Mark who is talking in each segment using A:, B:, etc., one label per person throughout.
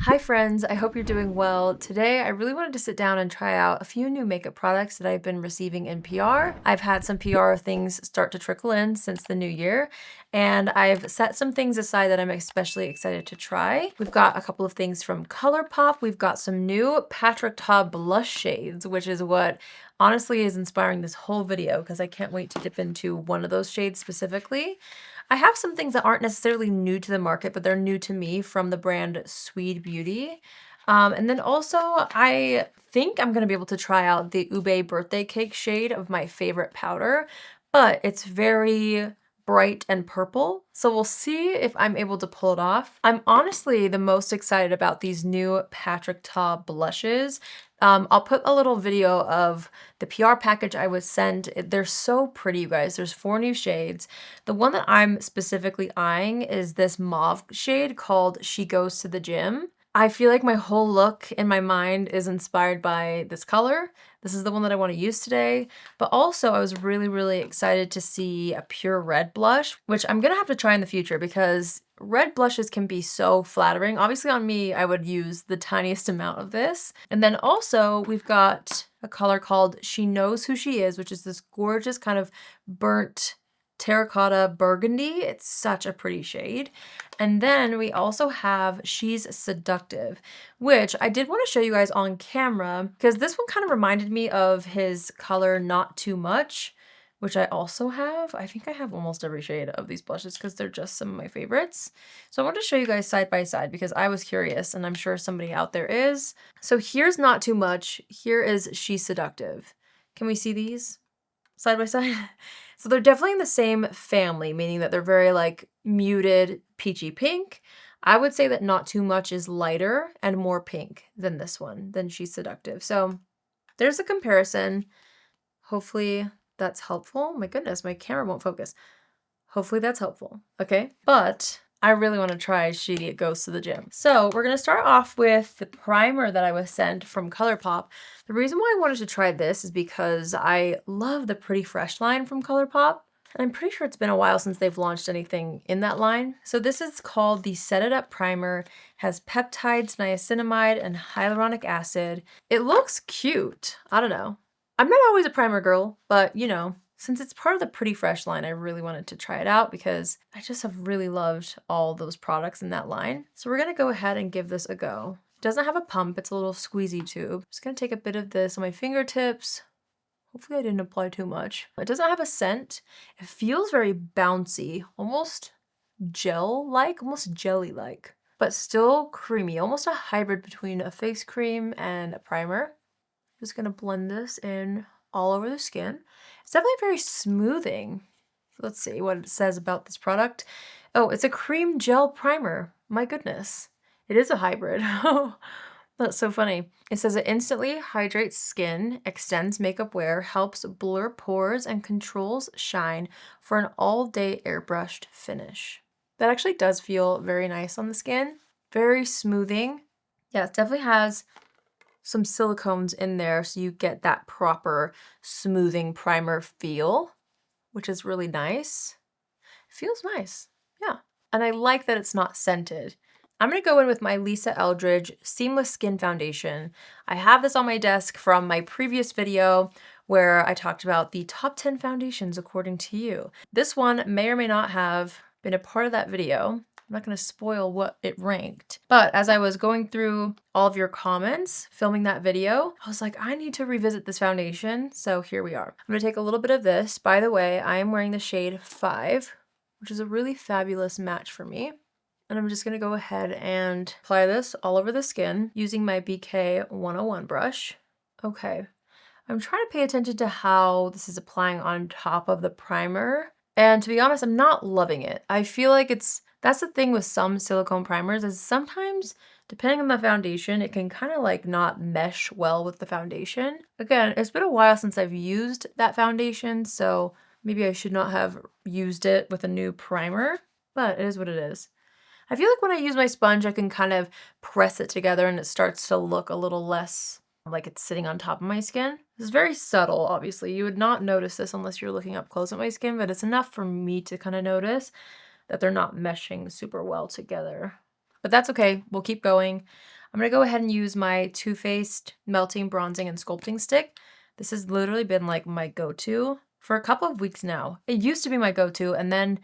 A: Hi friends, I hope you're doing well. Today I really wanted to sit down and try out a few new makeup products that I've been receiving in PR. I've had some PR things start to trickle in since the new year, and I've set some things aside that I'm especially excited to try. We've got a couple of things from Colourpop. We've got some new Patrick Ta blush shades, which is what honestly is inspiring this whole video because I can't wait to dip into one of those shades specifically. I have some things that aren't necessarily new to the market, but they're new to me from the brand SWEED Beauty. And then also, I think I'm going to be able to try out the Ube Birthday Cake shade of my favorite powder, but it's very bright and purple, so we'll see if I'm able to pull it off. I'm honestly the most excited about these new Patrick Ta blushes. I'll put a little video of the PR package I was sent. They're so pretty, you guys. There's 4 new shades. The one that I'm specifically eyeing is this mauve shade called She Goes to the Gym. I feel like my whole look in my mind is inspired by this color. This is the one that I want to use today. But also I was really excited to see a pure red blush, which I'm gonna have to try in the future because red blushes can be so flattering. Obviously on me, I would use the tiniest amount of this. And then also we've got a color called She Knows Who She Is, which is this gorgeous kind of burnt terracotta burgundy. It's such a pretty shade. And then we also have She's Seductive, which I did want to show you guys on camera because this one kind of reminded me of his color Not Too Much, which I also have. I think I have almost every shade of these blushes because they're just some of my favorites. So I wanted to show you guys side by side because I was curious and I'm sure somebody out there is. So here's Not Too Much. Here is She's Seductive. Can we see these side by side? So they're definitely in the same family, meaning that they're very like muted peachy pink. I would say that Not Too Much is lighter and more pink than this one, than She's Seductive. So there's a comparison. Hopefully that's helpful. My goodness, my camera won't focus. Hopefully that's helpful, okay? But I really want to try She Goes to the Gym. So we're going to start off with the primer that I was sent from Colourpop. The reason why I wanted to try this is because I love the Pretty Fresh line from Colourpop. And I'm pretty sure it's been a while since they've launched anything in that line. So this is called the Set It Up Primer. Has peptides, niacinamide, and hyaluronic acid. It looks cute. I don't know. I'm not always a primer girl, but you know, since it's part of the Pretty Fresh line, I really wanted to try it out because I just have really loved all those products in that line. So we're gonna go ahead and give this a go. It doesn't have a pump, it's a little squeezy tube. I'm just gonna take a bit of this on my fingertips. Hopefully I didn't apply too much. It doesn't have a scent. It feels very bouncy, almost gel-like, almost jelly-like, but still creamy, almost a hybrid between a face cream and a primer. Just gonna blend this in all over the skin. It's definitely very smoothing. Let's see what it says about this product. Oh, it's a cream gel primer. My goodness. It is a hybrid. Oh, that's so funny. It says it instantly hydrates skin, extends makeup wear, helps blur pores, and controls shine for an all-day airbrushed finish. That actually does feel very nice on the skin. Very smoothing. Yeah, it definitely has some silicones in there so you get that proper smoothing primer feel, which is really nice. It feels nice, yeah. And I like that it's not scented. I'm gonna go in with my Lisa Eldridge Seamless Skin Foundation. I have this on my desk from my previous video where I talked about the top 10 foundations according to you. This one may or may not have been a part of that video. I'm not going to spoil what it ranked. But as I was going through all of your comments, filming that video, I was like, I need to revisit this foundation. So here we are. I'm going to take a little bit of this. By the way, I am wearing the shade 5, which is a really fabulous match for me. And I'm just going to go ahead and apply this all over the skin using my BK 101 brush. Okay. I'm trying to pay attention to how this is applying on top of the primer. And to be honest, I'm not loving it. I feel like that's the thing with some silicone primers is sometimes, depending on the foundation, it can kind of like not mesh well with the foundation. Again, it's been a while since I've used that foundation, so maybe I should not have used it with a new primer, but it is what it is. I feel like when I use my sponge, I can kind of press it together and it starts to look a little less like it's sitting on top of my skin. This is very subtle, obviously. You would not notice this unless you're looking up close at my skin, but it's enough for me to kind of notice that they're not meshing super well together. but that's okay. We'll keep going. I'm gonna go ahead and use my Too Faced Melting, Bronzing, and Sculpting Stick. This has literally been like my go-to for a couple of weeks now. It used to be my go-to, and then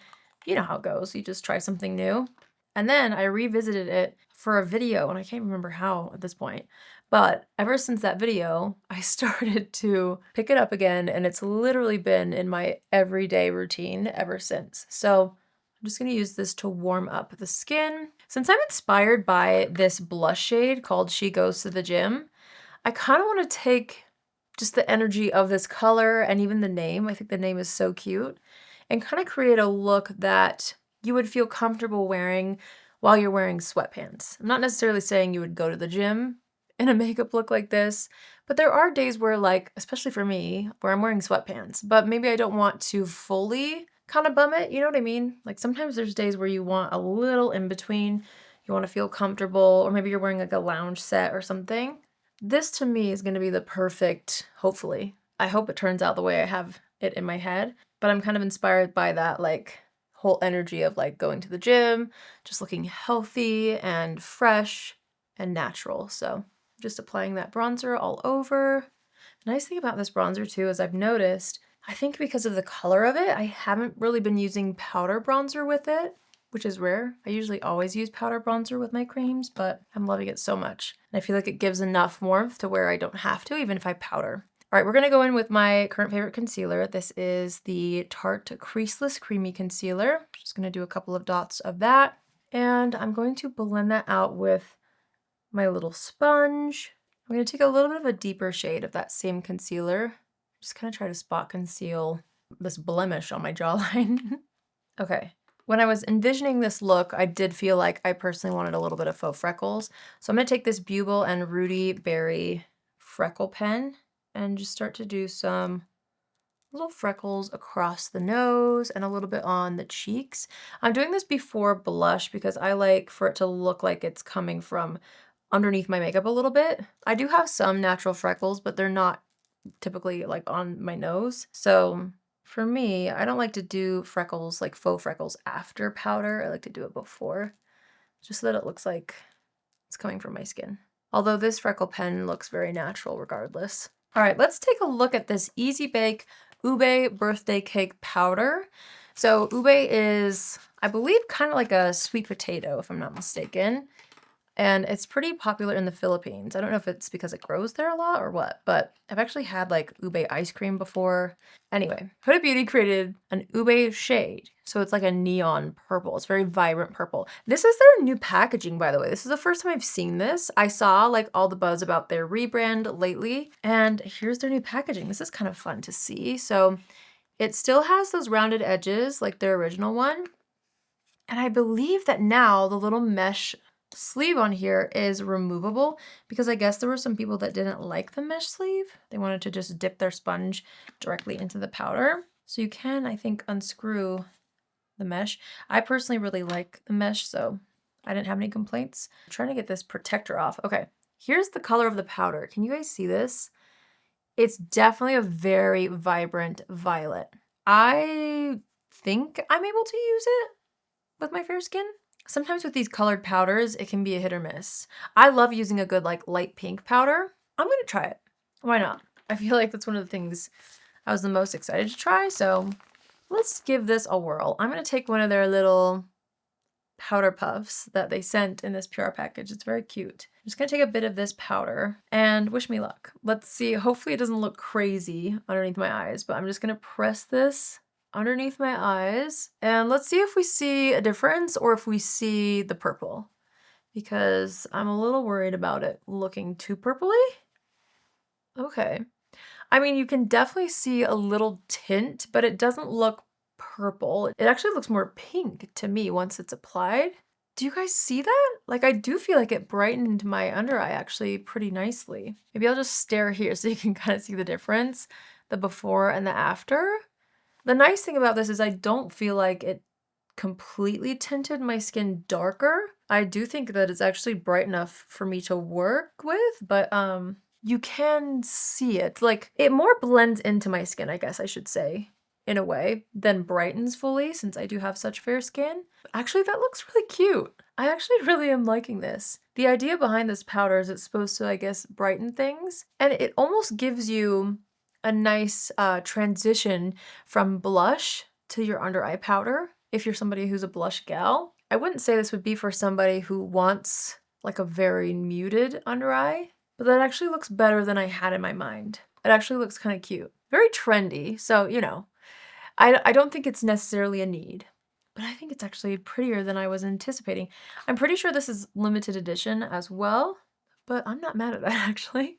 A: you know how it goes. You just try something new. And then I revisited it for a video, and I can't remember how at this point. But ever since that video, I started to pick it up again, and it's literally been in my everyday routine ever since. So I'm just gonna use this to warm up the skin. Since I'm inspired by this blush shade called She Goes to the Gym, I kind of want to take just the energy of this color and even the name. I think the name is so cute, and kind of create a look that you would feel comfortable wearing while you're wearing sweatpants. I'm not necessarily saying you would go to the gym in a makeup look like this, but there are days where, like, especially for me, where I'm wearing sweatpants, but maybe I don't want to fully kind of bum it, you know what I mean? Like sometimes there's days where you want a little in between, you want to feel comfortable, or maybe you're wearing like a lounge set or something. This to me is going to be the perfect, hopefully. I hope it turns out the way I have it in my head, but I'm kind of inspired by that like whole energy of like going to the gym, just looking healthy and fresh and natural. So just applying that bronzer all over. The nice thing about this bronzer too is I've noticed, I think because of the color of it, I haven't really been using powder bronzer with it, which is rare. I usually always use powder bronzer with my creams, but I'm loving it so much. And I feel like it gives enough warmth to where I don't have to, even if I powder. All right, we're gonna go in with my current favorite concealer. This is the Tarte Creaseless Creamy Concealer. Just gonna do a couple of dots of that. And I'm going to blend that out with my little sponge. I'm gonna take a little bit of a deeper shade of that same concealer. Just kind of try to spot conceal this blemish on my jawline. Okay. When I was envisioning this look, I did feel like I personally wanted a little bit of faux freckles. So I'm going to take this Bugle and Rudy Berry freckle pen and just start to do some little freckles across the nose and a little bit on the cheeks. I'm doing this before blush because I like for it to look like it's coming from underneath my makeup a little bit. I do have some natural freckles, but they're not typically like on my nose. So for me, I don't like to do freckles, like faux freckles after powder. I like to do it before, just so that it looks like it's coming from my skin. Although this freckle pen looks very natural regardless. All right, let's take a look at this Easy Bake Ube Birthday Cake Powder. So ube is, I believe, kind of like a sweet potato, if I'm not mistaken. And it's pretty popular in the Philippines. I don't know if it's because it grows there a lot or what, but I've actually had like ube ice cream before. Anyway, Huda Beauty created an ube shade. So it's like a neon purple. It's very vibrant purple. This is their new packaging, by the way. This is the first time I've seen this. I saw like all the buzz about their rebrand lately, and here's their new packaging. This is kind of fun to see. So it still has those rounded edges like their original one. And I believe that now the little mesh sleeve on here is removable because I guess there were some people that didn't like the mesh sleeve. They wanted to just dip their sponge directly into the powder. So you can, I think, unscrew the mesh. I personally really like the mesh, so I didn't have any complaints. I'm trying to get this protector off. Okay, here's the color of the powder. Can you guys see this? It's definitely a very vibrant violet. I think I'm able to use it with my fair skin. Sometimes with these colored powders, it can be a hit or miss. I love using a good like light pink powder. I'm gonna try it. Why not? I feel like that's one of the things I was the most excited to try, so let's give this a whirl. I'm gonna take one of their little powder puffs that they sent in this PR package. It's very cute. I'm just gonna take a bit of this powder and wish me luck. Let's see, hopefully it doesn't look crazy underneath my eyes, but I'm just gonna press this underneath my eyes and let's see if we see a difference or if we see the purple, because I'm a little worried about it looking too purpley. Okay. I mean, you can definitely see a little tint, but it doesn't look purple. It actually looks more pink to me once it's applied. Do you guys see that? Like, I do feel like it brightened my under eye actually pretty nicely. Maybe I'll just stare here so you can kind of see the difference, the before and the after. The nice thing about this is I don't feel like it completely tinted my skin darker. I do think that it's actually bright enough for me to work with, but you can see it. Like, it more blends into my skin, I guess I should say, in a way, than brightens fully, since I do have such fair skin. Actually, that looks really cute. I actually really am liking this. The idea behind this powder is it's supposed to, I guess, brighten things, and it almost gives you a nice transition from blush to your under eye powder if you're somebody who's a blush gal. I wouldn't say this would be for somebody who wants like a very muted under eye, but that actually looks better than I had in my mind. It actually looks kind of cute. Very trendy, so you know, I don't think it's necessarily a need, but I think it's actually prettier than I was anticipating. I'm pretty sure this is limited edition as well, but I'm not mad at that actually.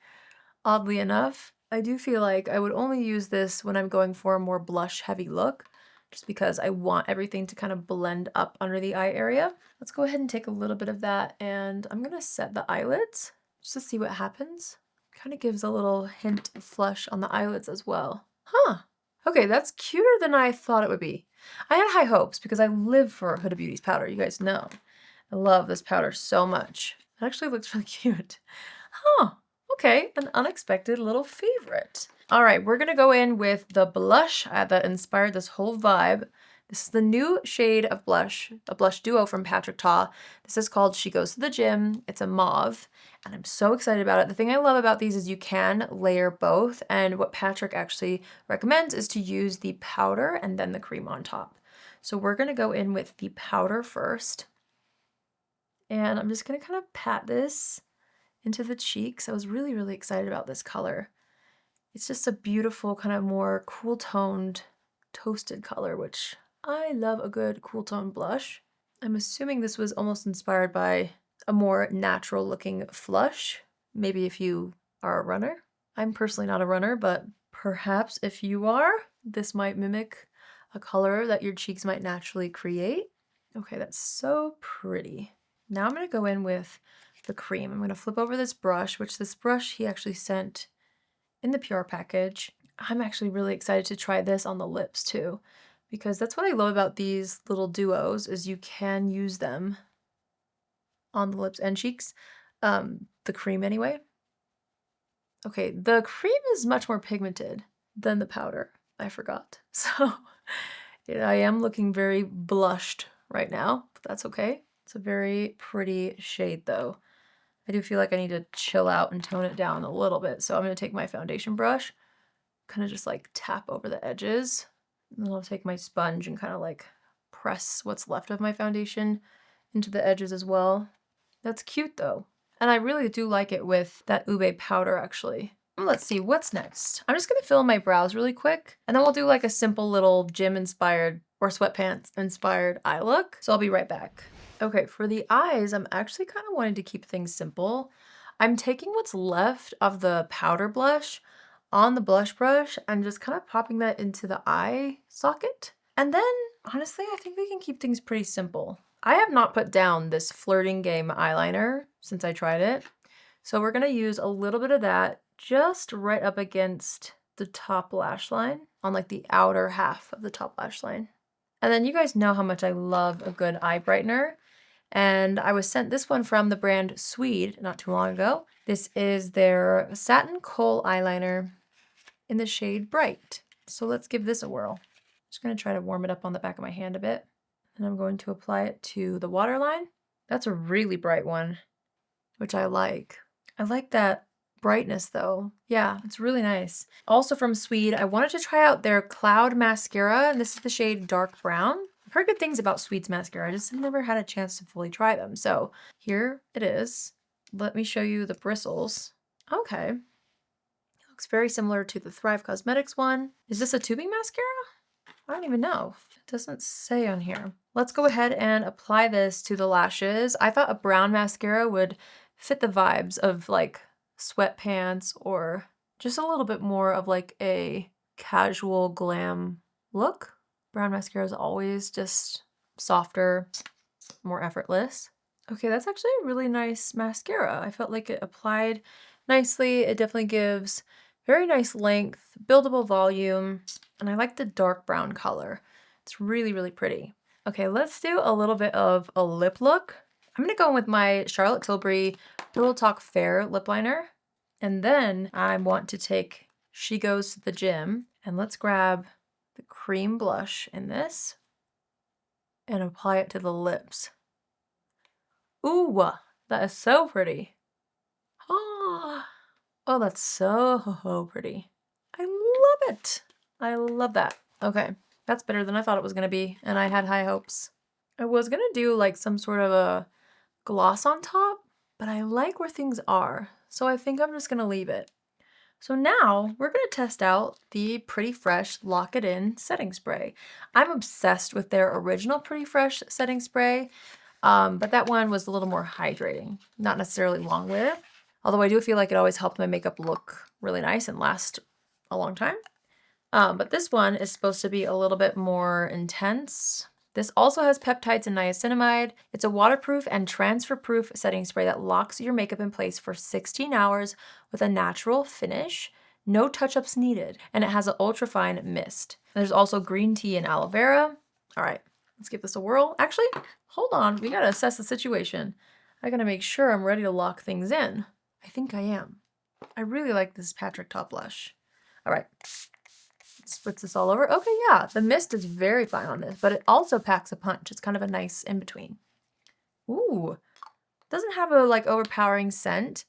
A: Oddly enough, I do feel like I would only use this when I'm going for a more blush heavy look, just because I want everything to kind of blend up under the eye area. Let's go ahead and take a little bit of that, and I'm gonna set the eyelids just to see what happens. Kind of gives a little hint of flush on the eyelids as well. Huh. Okay, that's cuter than I thought it would be. I had high hopes because I live for Huda Beauty's powder, you guys know. I love this powder so much. It actually looks really cute. Huh, okay, an unexpected little favorite. All right, we're gonna go in with the blush that inspired this whole vibe. This is the new shade of blush, a blush duo from Patrick Ta. This is called She Goes to the Gym. It's a mauve, and I'm so excited about it. The thing I love about these is you can layer both, and what Patrick actually recommends is to use the powder and then the cream on top. So we're gonna go in with the powder first, and I'm just gonna kind of pat this into the cheeks. I was really, really excited about this color. It's just a beautiful, kind of more cool toned, toasted color, which I love a good cool tone blush. I'm assuming this was almost inspired by a more natural looking flush. Maybe if you are a runner. I'm personally not a runner, but perhaps if you are, this might mimic a color that your cheeks might naturally create. Okay, that's so pretty. Now I'm gonna go in with the cream. I'm gonna flip over this brush, which this brush he actually sent in the PR package. I'm actually really excited to try this on the lips too, because that's what I love about these little duos is you can use them on the lips and cheeks. The cream anyway. Okay, the cream is much more pigmented than the powder. I forgot. So yeah, I am looking very blushed right now, but that's okay. It's a very pretty shade though. I do feel like I need to chill out and tone it down a little bit. So I'm going to take my foundation brush, kind of just like tap over the edges. And then I'll take my sponge and kind of like press what's left of my foundation into the edges as well. That's cute though. And I really do like it with that ube powder actually. Let's see, what's next? I'm just going to fill in my brows really quick, and then we'll do like a simple little gym inspired or sweatpants inspired eye look. So I'll be right back. Okay, for the eyes, I'm actually kind of wanting to keep things simple. I'm taking what's left of the powder blush on the blush brush and just kind of popping that into the eye socket. And then, honestly, I think we can keep things pretty simple. I have not put down this Flirting Game eyeliner since I tried it. So we're going to use a little bit of that just right up against the top lash line, on like the outer half of the top lash line. And then you guys know how much I love a good eye brightener. And I was sent this one from the brand SWEED not too long ago. This is their Satin Kohl eyeliner in the shade Bright. So let's give this a whirl. Just going to try to warm it up on the back of my hand a bit. And I'm going to apply it to the waterline. That's a really bright one, which I like. I like that brightness though. Yeah, it's really nice. Also from SWEED, I wanted to try out their Cloud Mascara, and this is the shade Dark Brown. I've heard good things about SWEED's mascara. I just have never had a chance to fully try them. So here it is. Let me show you the bristles. Okay. It looks very similar to the Thrive Cosmetics one. Is this a tubing mascara? I don't even know. It doesn't say on here. Let's go ahead and apply this to the lashes. I thought a brown mascara would fit the vibes of like sweatpants or just a little bit more of like a casual glam look. Brown mascara is always just softer, more effortless. Okay, that's actually a really nice mascara. I felt like it applied nicely. It definitely gives very nice length, buildable volume, and I like the dark brown color. It's really, really pretty. Okay, let's do a little bit of a lip look. I'm gonna go in with my Charlotte Tilbury Pillow Talk Fair lip liner. And then I want to take She Goes to the Gym, and let's grab the cream blush in this and apply it to the lips. Ooh, that is so pretty. Oh, oh, that's so pretty. I love it. I love that. Okay, that's better than I thought it was gonna be, and I had high hopes. I was gonna do like some sort of a gloss on top, but I like where things are, so I think I'm just gonna leave it. So now we're gonna test out the Pretty Fresh Lock It In setting spray. I'm obsessed with their original Pretty Fresh setting spray, but that one was a little more hydrating, not necessarily long wear. Although I do feel like it always helped my makeup look really nice and last a long time. But this one is supposed to be a little bit more intense. This also has peptides and niacinamide. It's a waterproof and transfer-proof setting spray that locks your makeup in place for 16 hours with a natural finish. No touch-ups needed. And it has an ultra-fine mist. There's also green tea and aloe vera. All right, let's give this a whirl. Actually, hold on. We gotta assess the situation. I gotta make sure I'm ready to lock things in. I think I am. I really like this Patrick Top blush. All right. Spritz this all over. Okay, yeah, the mist is very fine on this, but it also packs a punch. It's kind of a nice in-between. Ooh, doesn't have a like overpowering scent.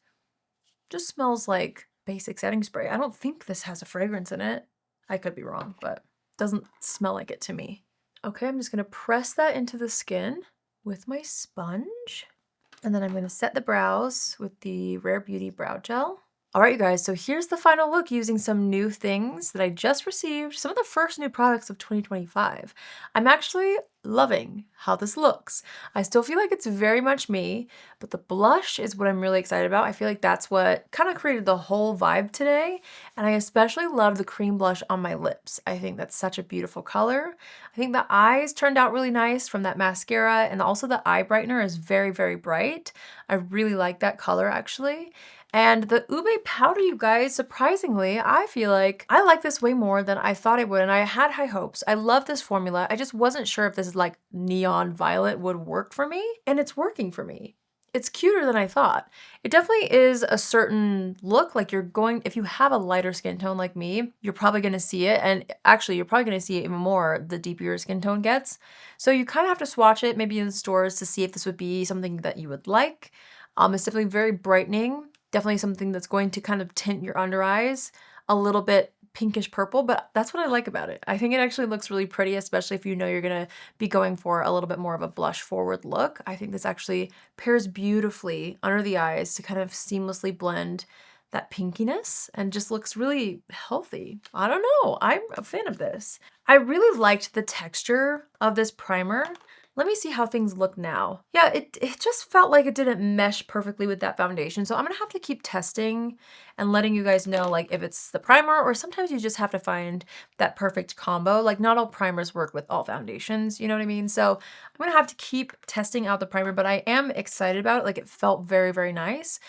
A: Just smells like basic setting spray. I don't think this has a fragrance in it. I could be wrong, but it doesn't smell like it to me. Okay, I'm just gonna press that into the skin with my sponge. And then I'm gonna set the brows with the Rare Beauty Brow Gel. All right, you guys, so here's the final look using some new things that I just received, some of the first new products of 2025. I'm actually loving how this looks. I still feel like it's very much me, but the blush is what I'm really excited about. I feel like that's what kind of created the whole vibe today, and I especially love the cream blush on my lips. I think that's such a beautiful color. I think the eyes turned out really nice from that mascara, and also the eye brightener is very, very bright. I really like that color, actually. And the ube powder, you guys, surprisingly, I feel like I like this way more than I thought I would, and I had high hopes. I love this formula. I just wasn't sure if this like neon violet would work for me, and it's working for me. It's cuter than I thought. It definitely is a certain look, like if you have a lighter skin tone like me, you're probably gonna see it, and actually you're probably gonna see it even more the deeper your skin tone gets. So you kind of have to swatch it maybe in the stores to see if this would be something that you would like. It's definitely very brightening. Definitely something that's going to kind of tint your under eyes a little bit pinkish purple, but that's what I like about it. I think it actually looks really pretty, especially if you know you're gonna be going for a little bit more of a blush forward look. I think this actually pairs beautifully under the eyes to kind of seamlessly blend that pinkiness and just looks really healthy. I don't know, I'm a fan of this. I really liked the texture of this primer. Let me see how things look now. Yeah, it just felt like it didn't mesh perfectly with that foundation. So I'm gonna have to keep testing and letting you guys know like if it's the primer or sometimes you just have to find that perfect combo. Like not all primers work with all foundations, you know what I mean? So I'm gonna have to keep testing out the primer, but I am excited about it. Like it felt very, very nice.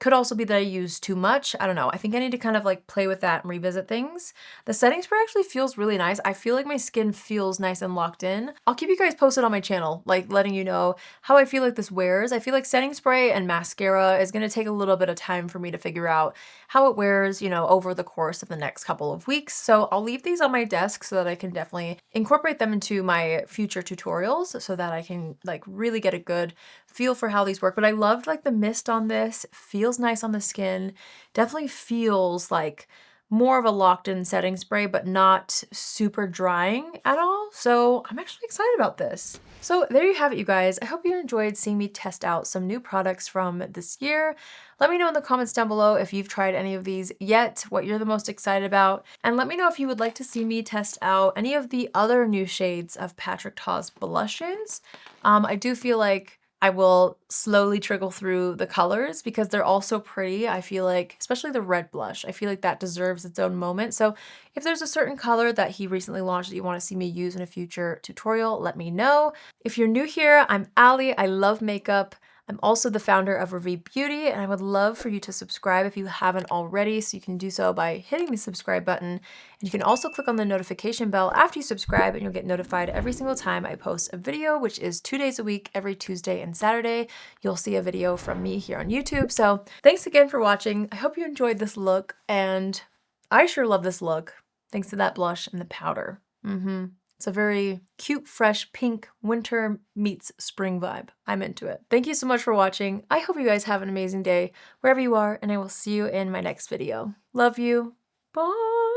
A: Could also be that I used too much. I don't know. I think I need to kind of like play with that and revisit things. The setting spray actually feels really nice. I feel like my skin feels nice and locked in. I'll keep you guys posted on my channel, like letting you know how I feel like this wears. I feel like setting spray and mascara is gonna take a little bit of time for me to figure out how it wears, you know, over the course of the next couple of weeks. So I'll leave these on my desk so that I can definitely incorporate them into my future tutorials so that I can like really get a good feel for how these work. But I loved like the mist on this. It feels nice on the skin. Definitely feels like more of a locked in setting spray, but not super drying at all. So I'm actually excited about this. So there you have it, you guys. I hope you enjoyed seeing me test out some new products from this year. Let me know in the comments down below if you've tried any of these yet, what you're the most excited about. And let me know if you would like to see me test out any of the other new shades of Patrick Ta's blushes. I do feel like I will slowly trickle through the colors because they're all so pretty. I feel like, especially the red blush, I feel like that deserves its own moment. So if there's a certain color that he recently launched that you want to see me use in a future tutorial, let me know. If you're new here, I'm Allie. I love makeup. I'm also the founder of Revie Beauty, and I would love for you to subscribe if you haven't already, so you can do so by hitting the subscribe button. And you can also click on the notification bell after you subscribe, and you'll get notified every single time I post a video, which is 2 days a week, every Tuesday and Saturday. You'll see a video from me here on YouTube. So thanks again for watching. I hope you enjoyed this look, and I sure love this look. Thanks to that blush and the powder. It's a very cute, fresh, pink, winter meets spring vibe. I'm into it. Thank you so much for watching. I hope you guys have an amazing day wherever you are, and I will see you in my next video. Love you. Bye!